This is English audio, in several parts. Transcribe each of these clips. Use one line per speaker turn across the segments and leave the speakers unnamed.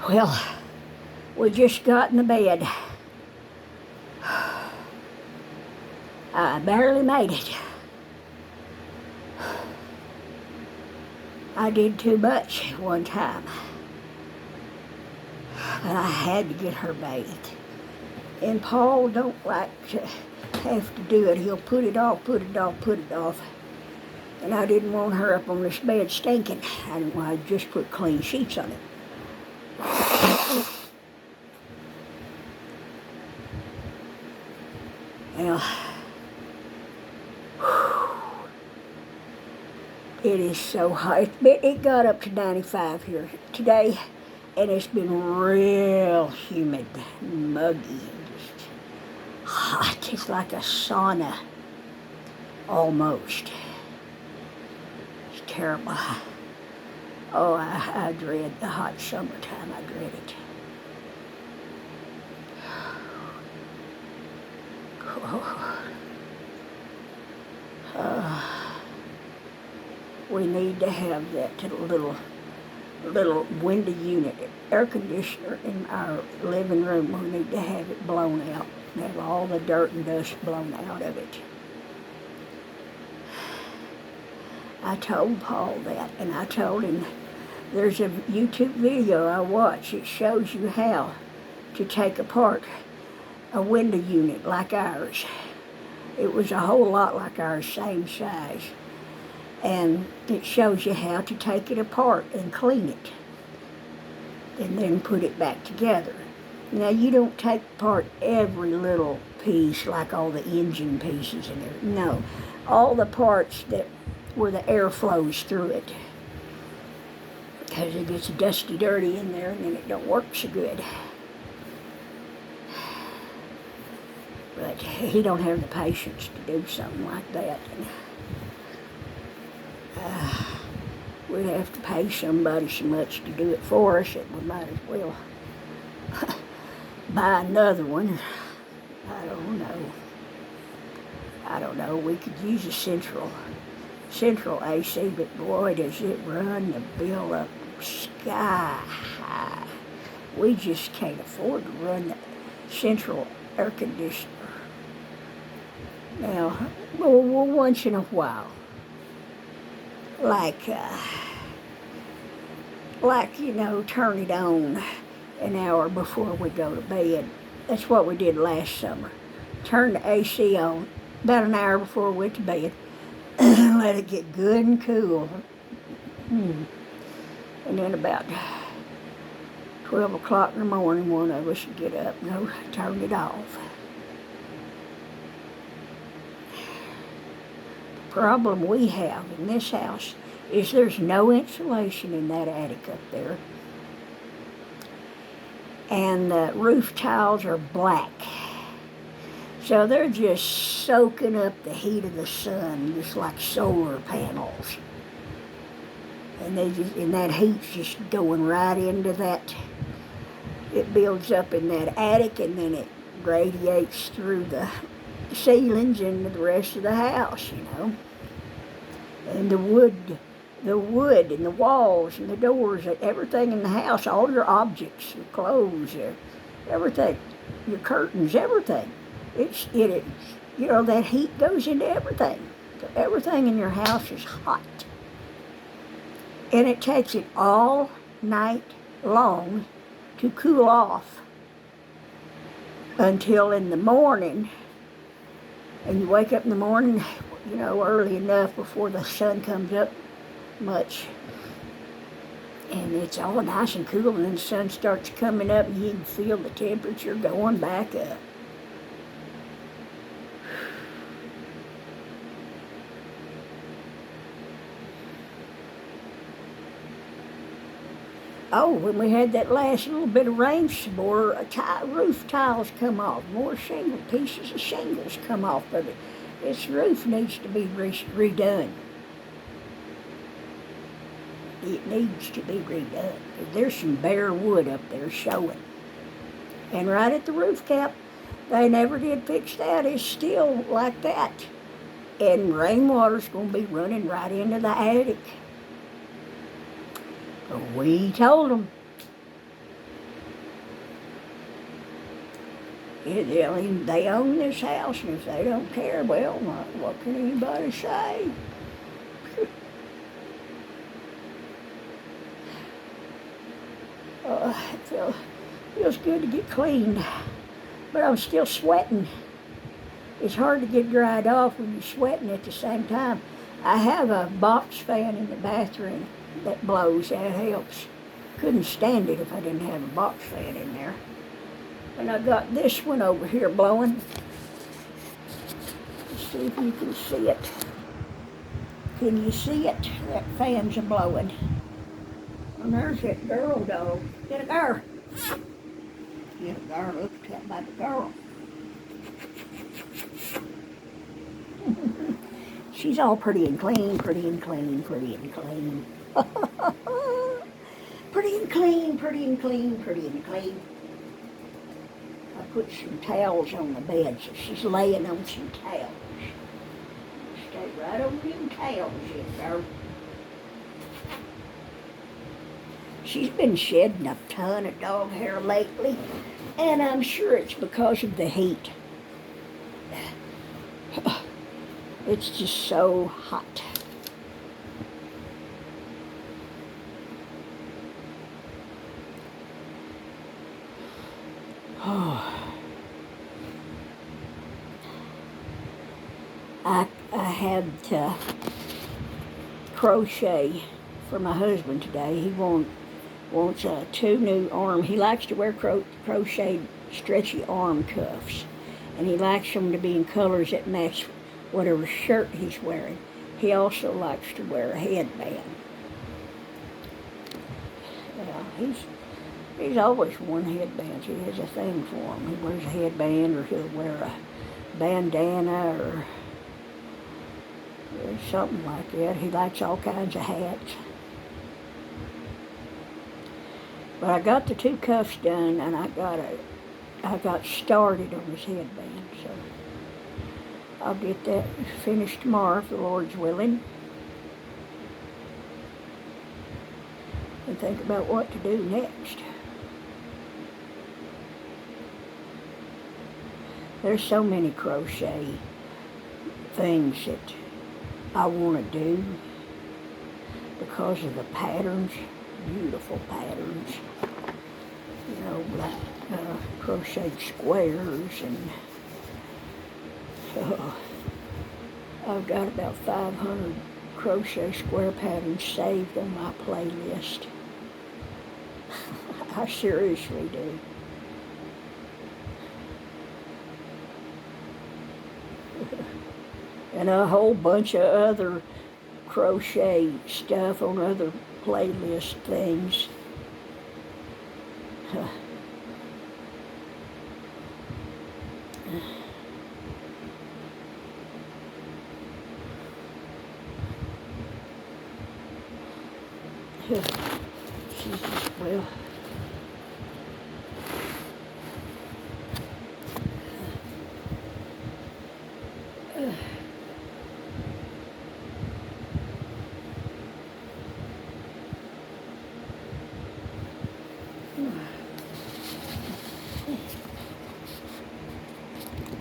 Well, we just got in the bed. I barely made it. I did too much one time. But I had to get her bathed. And Paul don't like to have to do it. He'll put it off. And I didn't want her up on this bed stinking. I just put clean sheets on it. Well, it is so hot. It got up to 95 here today, and it's been real humid, muggy, just hot. It's like a sauna, almost. It's terrible. Oh, I dread the hot summertime. I dread it. We need to have that little window unit, air conditioner in our living room. We need to have it blown out, have all the dirt and dust blown out of it. I told Paul that, and I told him there's a YouTube video I watch. It shows you how to take apart a window unit like ours. It was a whole lot like ours, same size. And it shows you how to take it apart and clean it and then put it back together. Now, you don't take apart every little piece like all the engine pieces and everything. No, all the parts where the air flows through it, because it gets dusty, dirty in there, and then it don't work so good. But he don't have the patience to do something like that. We'd have to pay somebody so much to do it for us that we might as well buy another one. I don't know. We could use a central AC, but boy, does it run the bill up sky high. We just can't afford to run the central air conditioner. Now, well, once in a while, like turn it on an hour before we go to bed. That's what we did last summer. Turn the AC on about an hour before we went to bed. Let it get good and cool. And then about 12 o'clock in the morning, one of us would get up and go turn it off. The problem we have in this house is there's no insulation in that attic up there. And the roof tiles are black. So they're just soaking up the heat of the sun, just like solar panels. And that heat's just going right into that. It builds up in that attic, and then it radiates through the ceilings into the rest of the house, And the wood and the walls and the doors, everything in the house, all your objects, your clothes, everything, your curtains, everything. That heat goes into everything. So everything in your house is hot. And it takes it all night long to cool off until in the morning, and you wake up in the morning, early enough before the sun comes up much, and it's all nice and cool, and then the sun starts coming up, and you can feel the temperature going back up. Oh, when we had that last little bit of rain, some more roof tiles come off, more pieces of shingles come off of it. This roof needs to be redone. It needs to be redone. There's some bare wood up there showing. And right at the roof cap, they never did fix that. It's still like that. And rainwater's going to be running right into the attic. We told them. They own this house, and if they don't care, well, what can anybody say? It feels good to get cleaned, but I'm still sweating. It's hard to get dried off when you're sweating at the same time. I have a box fan in the bathroom that blows. That helps. Couldn't stand it if I didn't have a box fan in there. And I got this one over here blowing. Let's see if you can see it. Can you see it? That fan's a blowing. And there's that girl dog. Get a girl. Get a girl. Look at that baby girl. She's all pretty and clean, pretty and clean, pretty and clean. Pretty and clean, pretty and clean, pretty and clean. I put some towels on the bed, so she's laying on some towels. Stay right on them towels, you girl. She's been shedding a ton of dog hair lately, and I'm sure it's because of the heat. It's just so hot. I had to crochet for my husband today. He wants 2 new arm. He likes to wear crocheted stretchy arm cuffs, and he likes them to be in colors that match whatever shirt he's wearing. He also likes to wear a headband. Yeah, he's always worn headbands. He has a thing for them. He wears a headband, or he'll wear a bandana, or something like that. He likes all kinds of hats. But I got the 2 cuffs done, and I got started on his headband, so I'll get that finished tomorrow if the Lord's willing. And think about what to do next. There's so many crochet things that I want to do because of the patterns, beautiful patterns. You know, like crocheted squares, and so I've got about 500 crochet square patterns saved on my playlist. I seriously do. And a whole bunch of other crochet stuff on other playlist things. Well,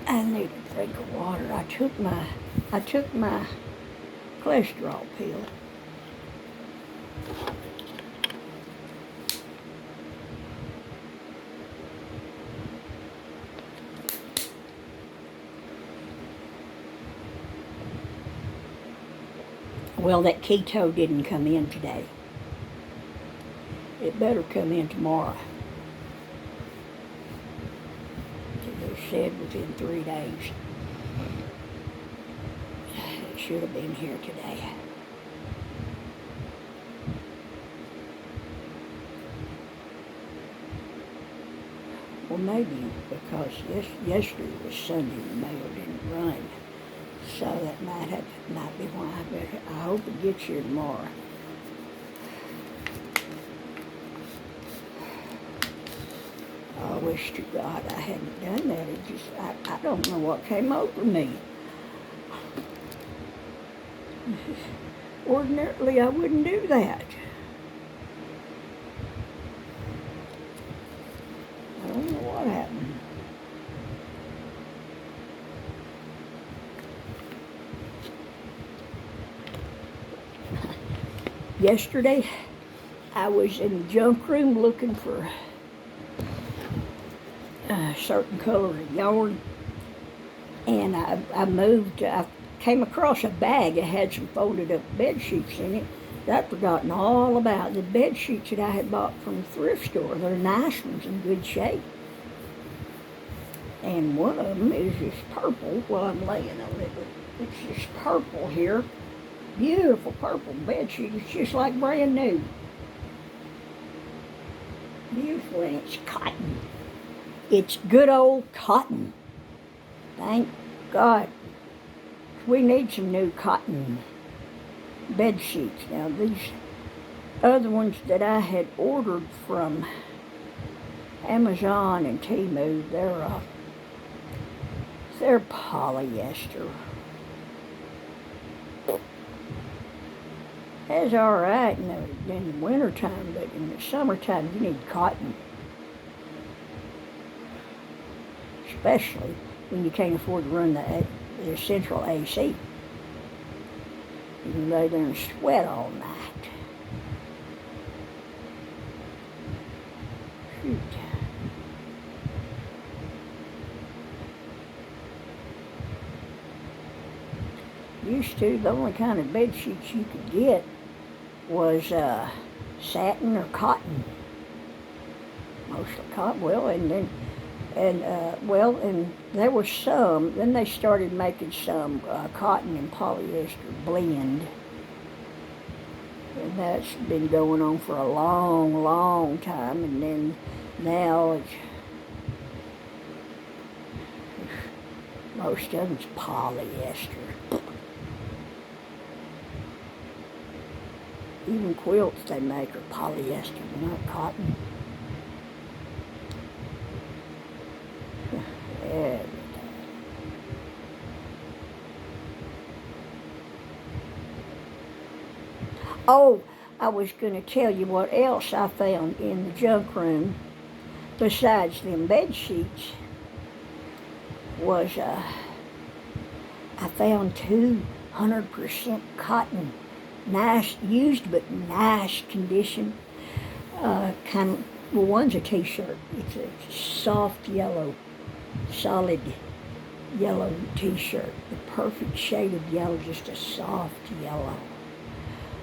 I need a drink of water. I took my cholesterol pill. Well, that keto didn't come in today. It better come in tomorrow. They said within 3 days. It should have been here today. Well, maybe because yesterday was Sunday, the mail didn't run. So that might be why. But I hope it gets here tomorrow. I wish to God I hadn't done that. It just, I don't know what came over me. Ordinarily, I wouldn't do that. I don't know what happened. Yesterday, I was in the junk room looking for a certain color of yarn, and I came across a bag that had some folded up bed sheets in it that I'd forgotten all about. The bed sheets that I had bought from the thrift store. They're nice ones in good shape. And one of them is this purple. Well, I'm laying on it, but it's this purple here. Beautiful purple bed sheet. It's just like brand new. Beautiful, and it's cotton. It's good old cotton. Thank God. We need some new cotton bed sheets. Now, these other ones that I had ordered from Amazon and Temu, they're polyester. That's all right in the wintertime, but in the summertime you need cotton. Especially when you can't afford to run the central AC. You can lay there and sweat all night. Shoot. Used to, the only kind of bed sheets you could get was satin or cotton. Mostly cotton. Well, and there was some. Then they started making some cotton and polyester blend, and that's been going on for a long, long time. And then now most of them's polyester. Even quilts they make are polyester, not cotton. Everything. Oh, I was going to tell you what else I found in the junk room besides them bed sheets was I found 200% cotton. Nice, used but nice condition. One's a t-shirt. It's a soft yellow, solid yellow t-shirt. The perfect shade of yellow, just a soft yellow.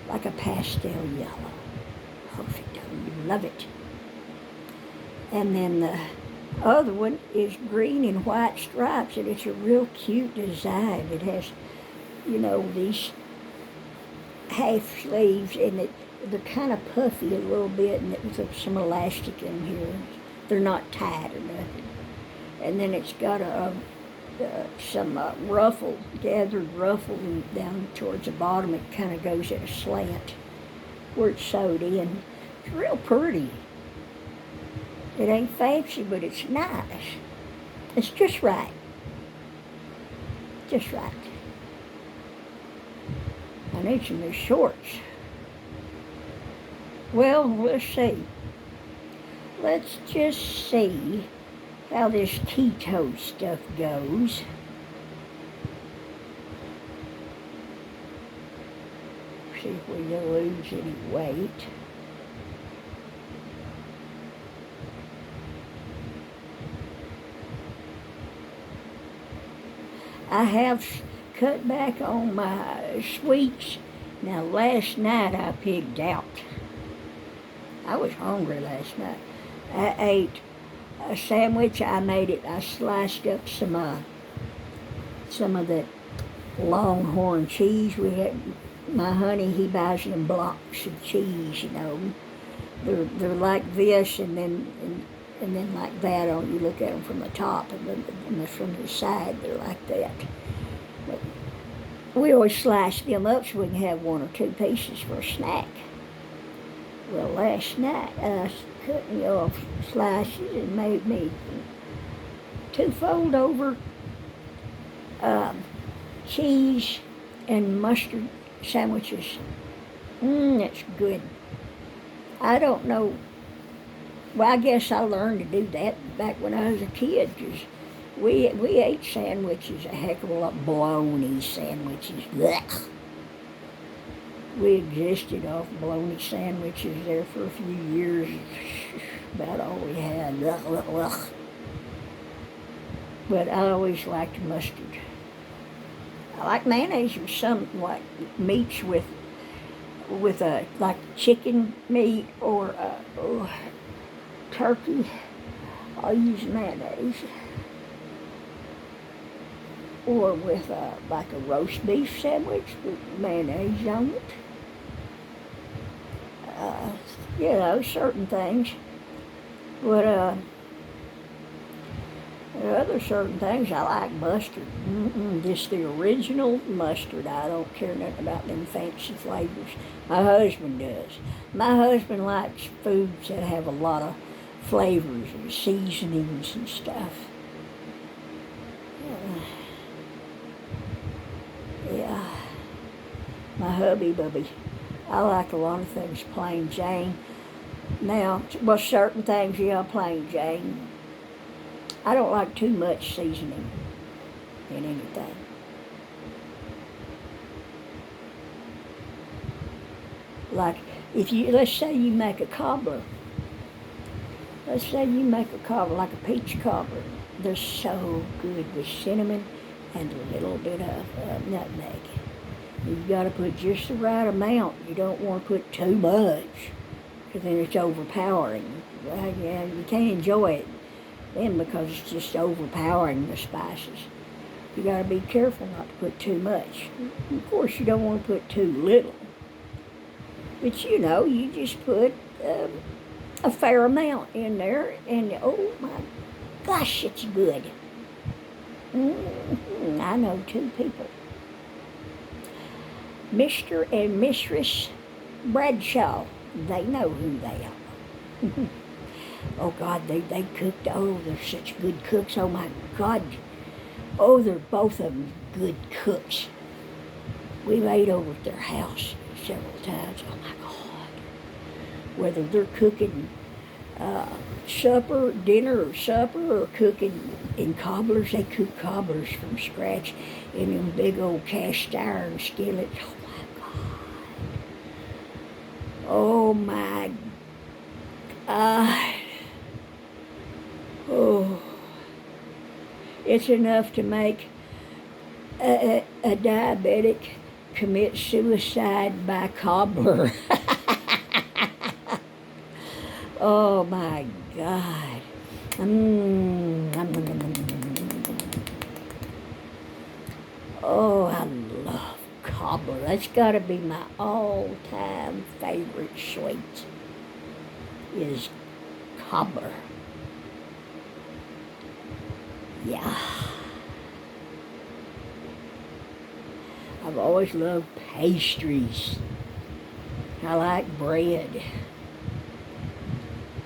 Like a pastel yellow. Perfect. I love it. And then the other one is green and white stripes, and it's a real cute design. It has, these half sleeves, and they're kind of puffy a little bit, and there's some elastic in here. They're not tight or nothing. And then it's got some gathered ruffle down towards the bottom. It kind of goes at a slant where it's sewed in. It's real pretty. It ain't fancy, but it's nice. It's just right. Just right. I need some new shorts. Well, let's see. Let's just see how this keto stuff goes. See if we lose any weight. I have cut back on my sweets. Now, last night I pigged out. I was hungry last night. I ate a sandwich. I sliced up some of that Longhorn cheese. My honey, he buys them blocks of cheese, They're like this, and then like that. You look at them from the top, and then from the side, they're like that. But we always slice them up so we can have one or two pieces for a snack. Well, last night I cut me off slices and made me 2 fold-over cheese and mustard sandwiches. That's good. I don't know. Well, I guess I learned to do that back when I was a kid, because we ate sandwiches a heck of a lot. Bologna sandwiches. Blech. We existed off bologna sandwiches there for a few years. About all we had. Ugh, ugh, ugh. But I always liked mustard. I like mayonnaise with some like meats with a like chicken meat or turkey. I'll use mayonnaise. Or with like a roast beef sandwich with mayonnaise on it. Certain things. But other certain things, I like mustard. Just the original mustard. I don't care nothing about them fancy flavors. My husband does. My husband likes foods that have a lot of flavors and seasonings and stuff. Yeah. My hubby bubby. I like a lot of things plain Jane. Now, well, certain things, yeah, plain Jane. I don't like too much seasoning in anything. Like, let's say you make a cobbler. Let's say you make a cobbler, like a peach cobbler. They're so good with cinnamon and a little bit of nutmeg. You've got to put just the right amount. You don't want to put too much, because then it's overpowering. Yeah, you can't enjoy it then because it's just overpowering the spices. You got to be careful not to put too much. Of course, you don't want to put too little. But you just put a fair amount in there, and oh my gosh, it's good. I know 2 people. Mr. and Mistress Bradshaw. They know who they are. Oh God, they cooked. Oh, they're such good cooks. Oh my God. Oh, they're both of them good cooks. We've ate over at their house several times. Oh my God. Whether they're cooking dinner or supper, or cooking in cobblers, they cook cobblers from scratch in them big old cast iron skillets. Oh my God. Oh, it's enough to make a diabetic commit suicide by cobbler. Oh my God. Oh, I love cobbler. That's got to be my all-time favorite sweet, is cobbler. Yeah. I've always loved pastries. I like bread.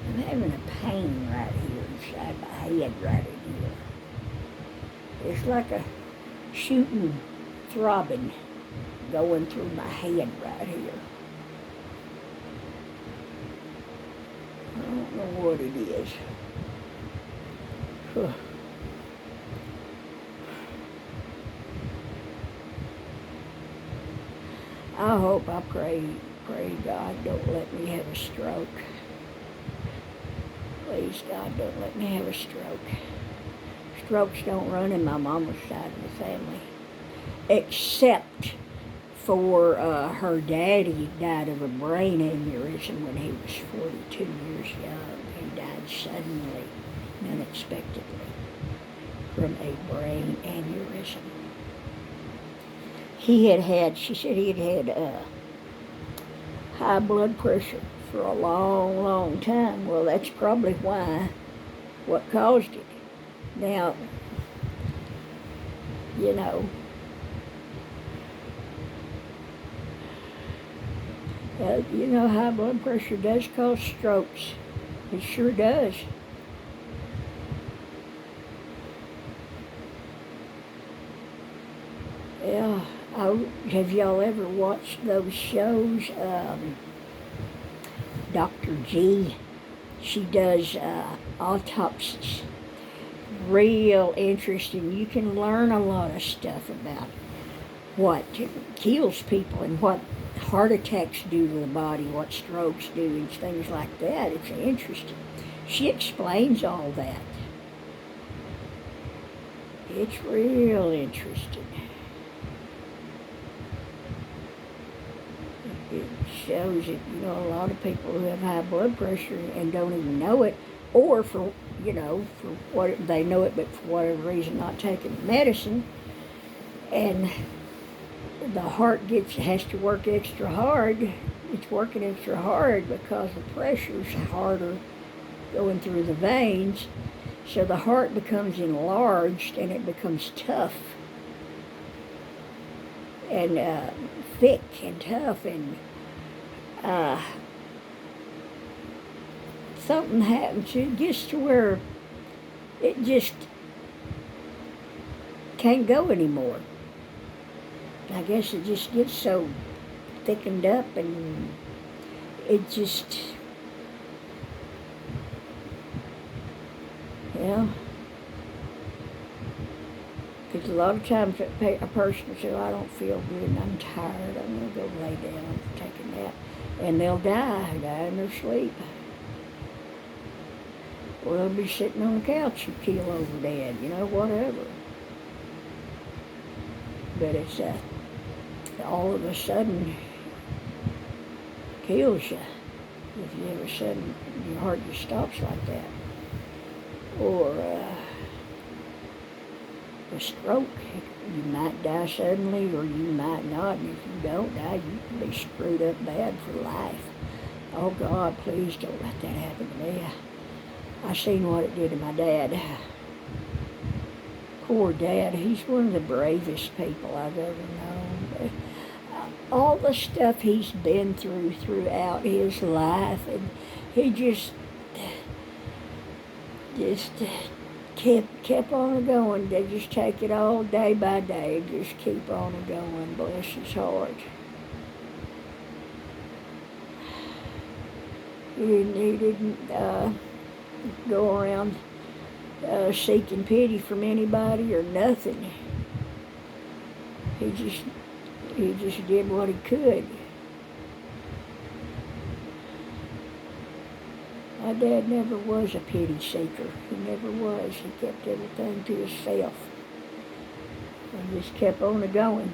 I'm having a pain right here inside my head right in here. It's like a shooting, throbbing going through my head right here. I don't know what it is. Huh. I pray God don't let me have a stroke. Please, God, don't let me have a stroke. Strokes don't run in my mama's side of the family. Except for her daddy died of a brain aneurysm when he was 42 years young. He died suddenly and unexpectedly from a brain aneurysm. She said he had high blood pressure for a long, long time. Well, that's probably what caused it. Now, high blood pressure does cause strokes. It sure does. Yeah. Have y'all ever watched those shows? Dr. G, she does autopsies. Real interesting. You can learn a lot of stuff about what kills people and what heart attacks do to the body, what strokes do, and things like that. It's interesting. She explains all that. It's real interesting. It shows that, a lot of people who have high blood pressure and don't even know it, or for what they know it, but for whatever reason not taking medicine, and the heart has to work extra hard. It's working extra hard because the pressure's harder going through the veins, so the heart becomes enlarged and it becomes tough and thick and tough, and something happens. It gets to where it just can't go anymore. I guess it just gets so thickened up, and it just, because a lot of times a person will say, I don't feel good and I'm tired, I'm going to go lay down and take a nap. And they'll die in their sleep. Or they'll be sitting on the couch and keel over dead, whatever. But it's all of a sudden kills you. If you ever sudden your heart just stops like that. Or a stroke. You might die suddenly, or you might not. And if you don't die, you can be screwed up bad for life. Oh God, please don't let that happen to me. I seen what it did to my dad. Poor Dad. He's one of the bravest people I've ever known. But all the stuff he's been through throughout his life, and he just kept on going. They just take it all day by day, just keep on going. Bless his heart. He didn't go around seeking pity from anybody or nothing. He just did what he could. My dad never was a pity seeker. He never was. He kept everything to himself and just kept on going.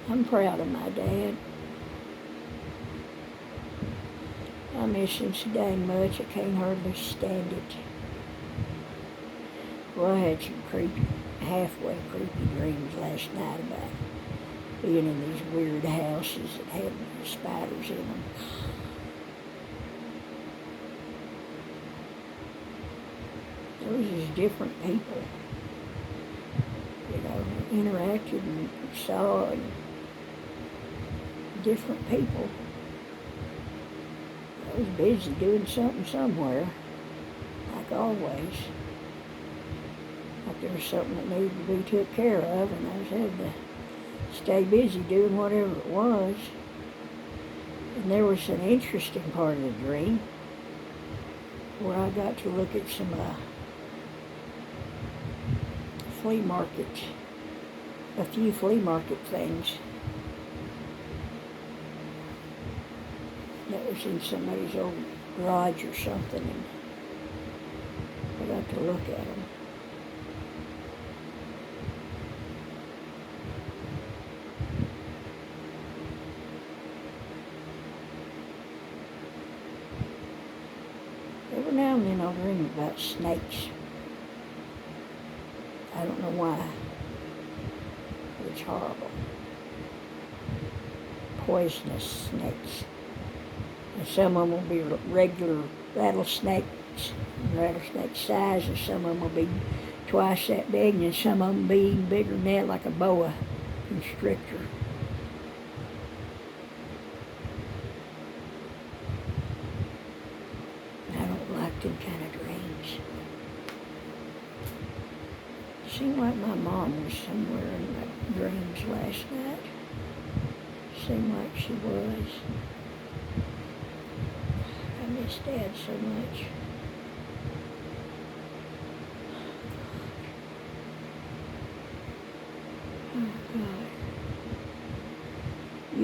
I'm proud of my dad. I miss him so dang much, I can't hardly stand it. Well, I had some halfway creepy dreams last night about being in these weird houses that had spiders in them. There was just different people, interacted and saw different people. I was busy doing something somewhere, like always. Like there was something that needed to be took care of, and I was having to stay busy doing whatever it was. And there was an interesting part of the dream where I got to look at some a few flea market things that was in somebody's old garage or something, and I got to look at them. Every now and then I'll dream about snakes. I don't know why. It's horrible. Poisonous snakes. And some of them will be regular rattlesnake size, and some of them will be twice that big, and some of them will be even bigger than that, like a boa constrictor. I don't like them kind of dreams. It seemed like my mom was somewhere in my dreams last night. Seemed like she was. I miss Dad so much.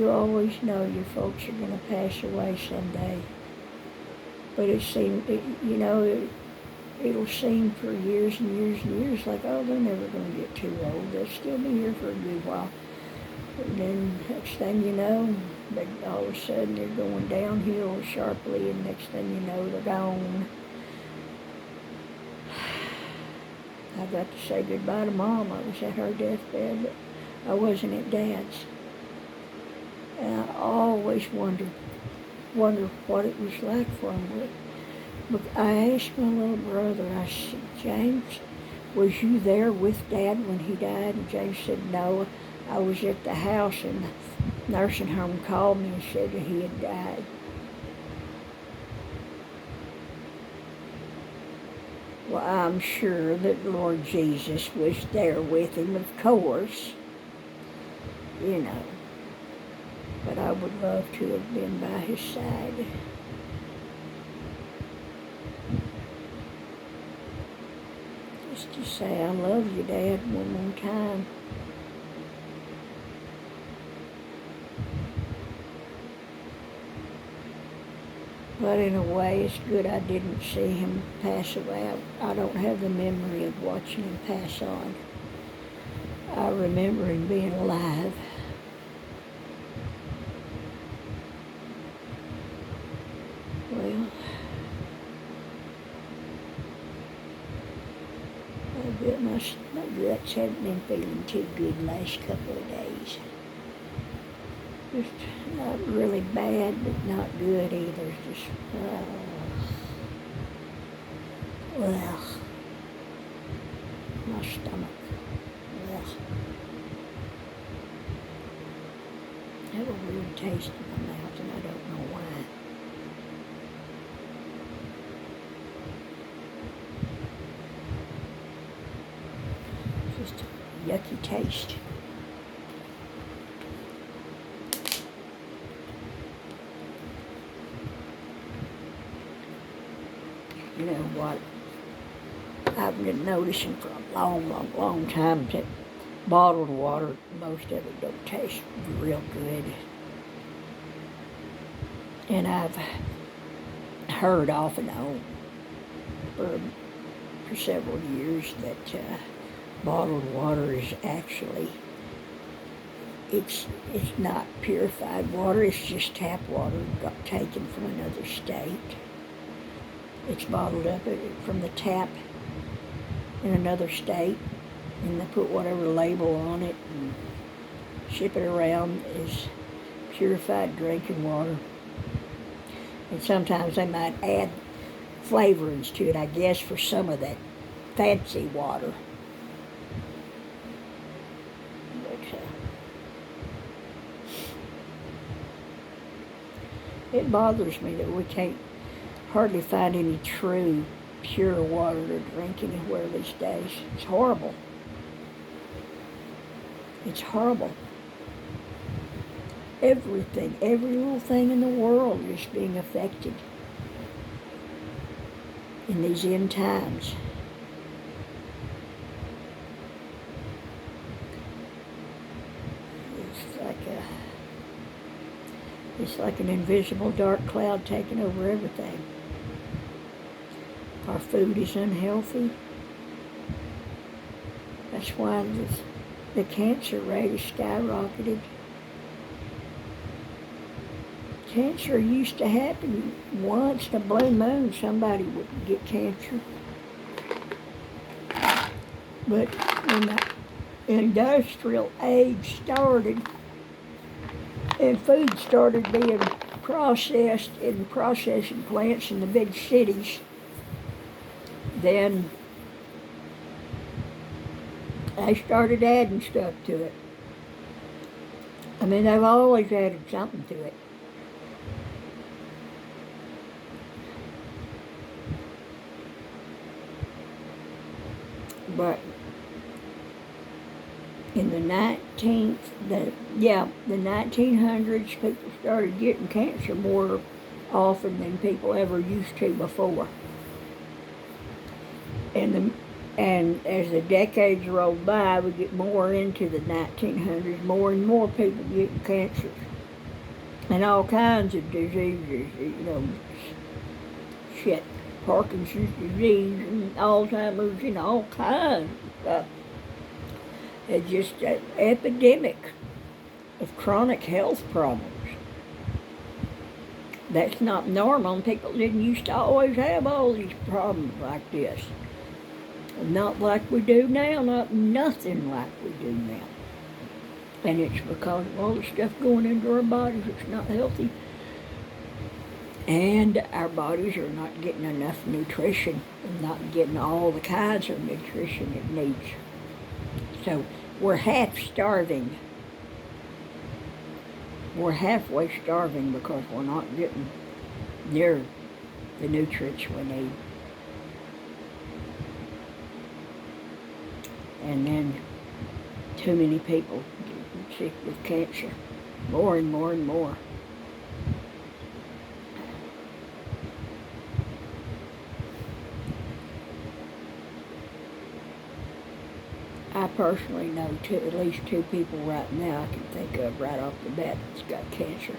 You always know your folks are going to pass away someday. But it'll seem for years and years and years like, oh, they're never going to get too old. They'll still be here for a good while. And then next thing you know, all of a sudden they're going downhill sharply, and next thing you know, they're gone. I got to say goodbye to Mom. I was at her deathbed, but I wasn't at Dad's. And I always wondered what it was like for him. But I asked my little brother, I said, James, was you there with Dad when he died? And James said, no, I was at the house, and the nursing home called me and said that he had died. Well, I'm sure that Lord Jesus was there with him, of course, But I would love to have been by his side. Just to say, I love you, Dad, one more time. But in a way, it's good I didn't see him pass away. I don't have the memory of watching him pass on. I remember him being alive. Well, my guts haven't been feeling too good the last couple of days. Just not really bad, but not good either. Just, my stomach. I have a weird taste in my mouth, and I don't know why. Just a yucky taste. You know what? I've been noticing for a long time that bottled water, most of it don't taste real good. And I've heard off and on for several years that bottled water is actually, it's not purified water, it's just tap water got taken from another state. It's bottled up from the tap in another state, and they put whatever label on it and ship it around as purified drinking water. And sometimes they might add flavorings to it, I guess, for some of that fancy water. But it bothers me that we can't hardly find any true pure water to drink anywhere these days. It's horrible. It's horrible. Everything, every little thing in the world is being affected in these end times. It's like an invisible dark cloud taking over everything. Our food is unhealthy. That's why the cancer rate is skyrocketed. Cancer used to happen once in a blue moon, somebody would get cancer. But when the industrial age started and food started being processed in processing plants in the big cities, then they started adding stuff to it. I mean, they've always added something to it. But in the 1900s, people started getting cancer more often than people ever used to before. And as the decades rolled by, we get more into the 1900s, more and more people getting cancer. and all kinds of diseases, shit, Parkinson's disease and Alzheimer's and all kinds of stuff. It's just an epidemic of chronic health problems. That's not normal. People didn't used to always have all these problems like this. Not like we do now, nothing like we do now. And it's because of all the stuff going into our bodies that's not healthy. And our bodies are not getting enough nutrition and not getting all the kinds of nutrition it needs. So we're half starving. We're halfway starving because we're not getting near the nutrients we need. And then too many people get sick with cancer. More and more and more. I personally know at least two people right now I can think of right off the bat that's got cancer.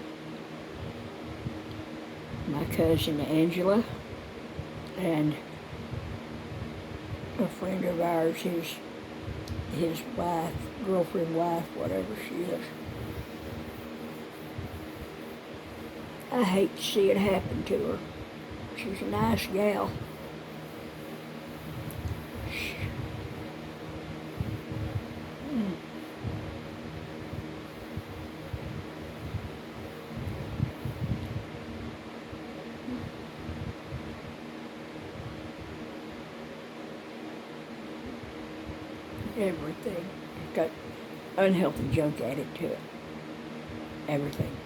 My cousin Angela and a friend of ours, his wife, girlfriend, wife, whatever she is. I hate to see it happen to her. She's a nice gal. Everything. It's got unhealthy junk added to it. Everything.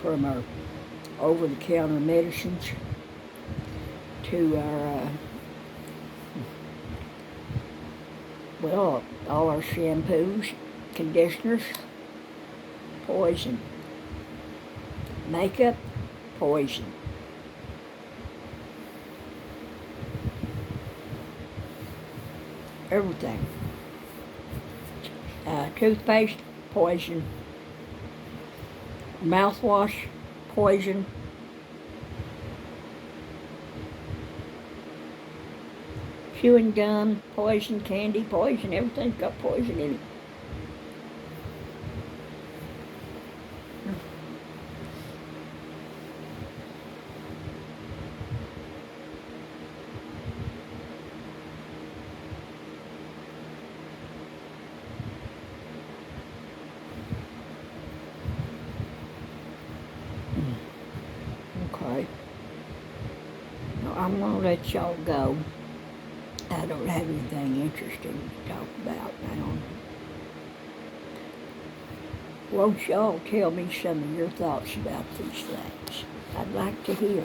From our over-the-counter medicines to our, all our shampoos, conditioners, poison. Makeup, poison. Everything. Toothpaste, poison. Mouthwash, poison. Chewing gum, poison. Candy, poison. Everything's got poison in it. Okay. Now, I'm going to let y'all go. I don't have anything interesting to talk about now. Won't y'all tell me some of your thoughts about these things? I'd like to hear.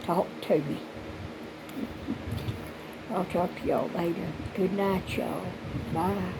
Talk to me. I'll talk to y'all later. Good night, y'all. Bye.